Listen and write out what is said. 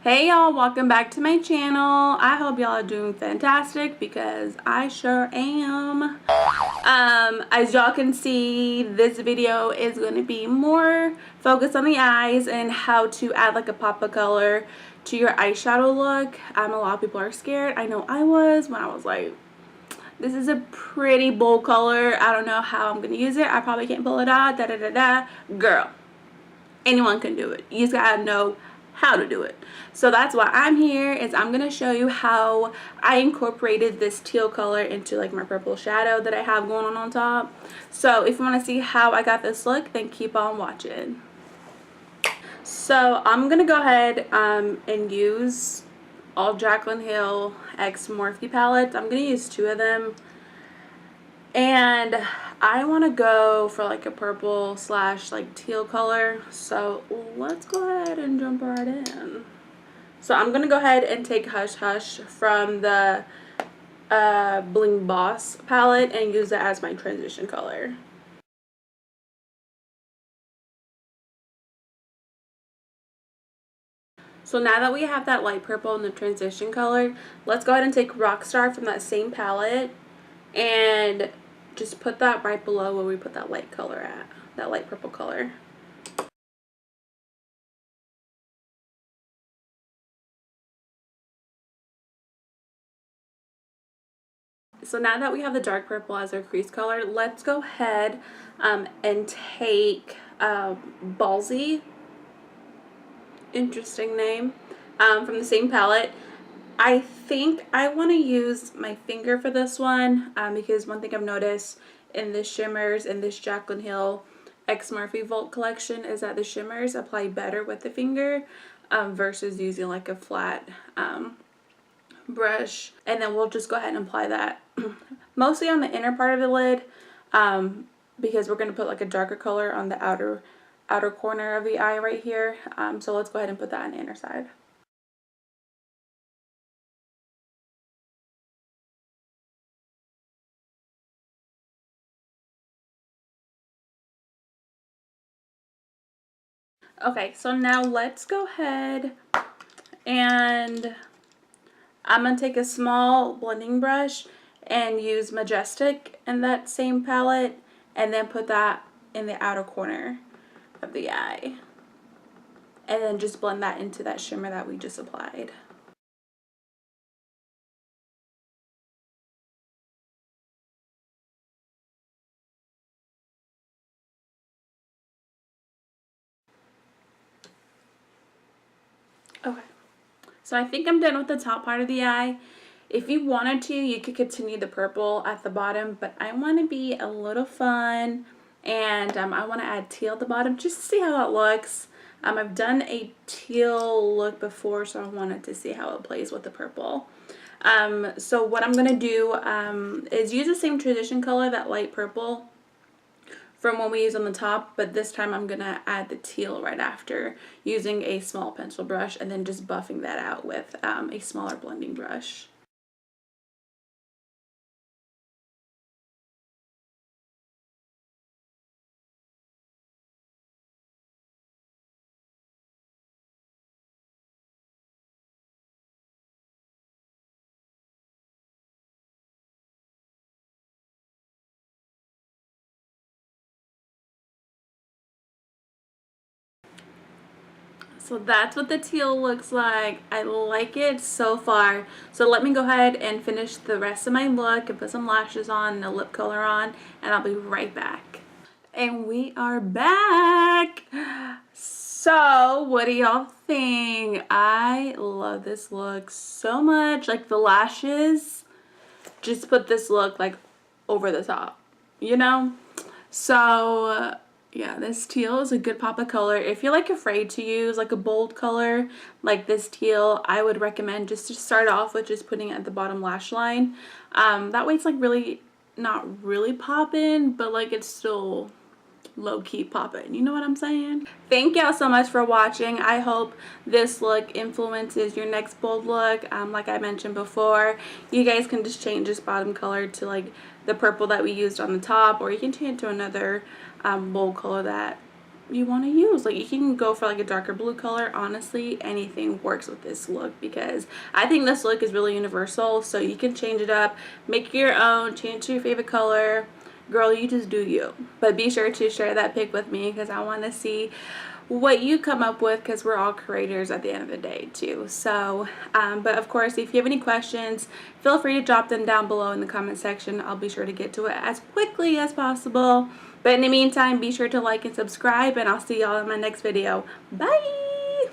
Hey y'all, welcome back to my channel. I hope y'all are doing fantastic because I sure am. As y'all can see, this video is going to be more focused on the eyes and how to add like a pop of color to your eyeshadow look. A lot of people are scared. I know I was when I was like, this is a pretty bold color. I don't know how I'm going to use it. I probably can't pull it out. Da da da da. Girl, anyone can do it. You just gotta know how to do it. So that's why I'm here, is I'm gonna show you how I incorporated this teal color into like my purple shadow that I have going on top. So if you want to see how I got this look, then keep on watching. So I'm gonna go ahead and use all Jaclyn Hill X Morphe palettes. I'm gonna use 2 of them, and I want to go for like a purple slash like teal color. So let's go ahead and jump right in. So I'm going to go ahead and take Hush Hush from the Bling Boss palette and use it as my transition color. So now that we have that light purple in the transition color, let's go ahead and take Rockstar from that same palette and just put that right below where we put that light color at, that light purple color. So now that we have the dark purple as our crease color, let's go ahead and take Ballsy, interesting name, from the same palette. I think I want to use my finger for this one because one thing I've noticed in the shimmers in this Jaclyn Hill X Morphe Vault collection is that the shimmers apply better with the finger versus using like a flat brush. And then we'll just go ahead and apply that mostly on the inner part of the lid because we're going to put like a darker color on the outer corner of the eye right here. So let's go ahead and put that on the inner side. Okay, so now let's go ahead and I'm going to take a small blending brush and use Majestic in that same palette and then put that in the outer corner of the eye. And then just blend that into that shimmer that we just applied. Okay, so I think I'm done with the top part of the eye. If you wanted to, you could continue the purple at the bottom, but I want to be a little fun and I want to add teal at the bottom just to see how it looks. I've done a teal look before, so I wanted to see how it plays with the purple. So what I'm going to do is use the same transition color, that light purple from what we use on the top, but this time I'm going to add the teal right after using a small pencil brush and then just buffing that out with a smaller blending brush. So that's what the teal looks like. I like it so far. So let me go ahead and finish the rest of my look and put some lashes on and a lip color on, and I'll be right back. And we are back. So what do y'all think? I love this look so much. Like the lashes just put this look like over the top, you know? So yeah, this teal is a good pop of color. If you're like afraid to use like a bold color like this teal, I would recommend just to start off with just putting it at the bottom lash line. That way it's like really not really popping, but like it's still low-key popping, you know what I'm saying? Thank y'all so much for watching. I hope this look influences your next bold look. Like I mentioned before, you guys can just change this bottom color to like the purple that we used on the top, or you can change it to another bold color that you want to use. Like, you can go for like a darker blue color. Honestly, anything works with this look because I think this look is really universal. So you can change it up, make it your own, change to your favorite color. Girl, you just do you. But be sure to share that pic with me because I want to see what you come up with, because we're all creators at the end of the day too. So but of course, if you have any questions, feel free to drop them down below in the comment section. I'll be sure to get to it as quickly as possible. But in the meantime, be sure to like and subscribe, and I'll see y'all in my next video. Bye.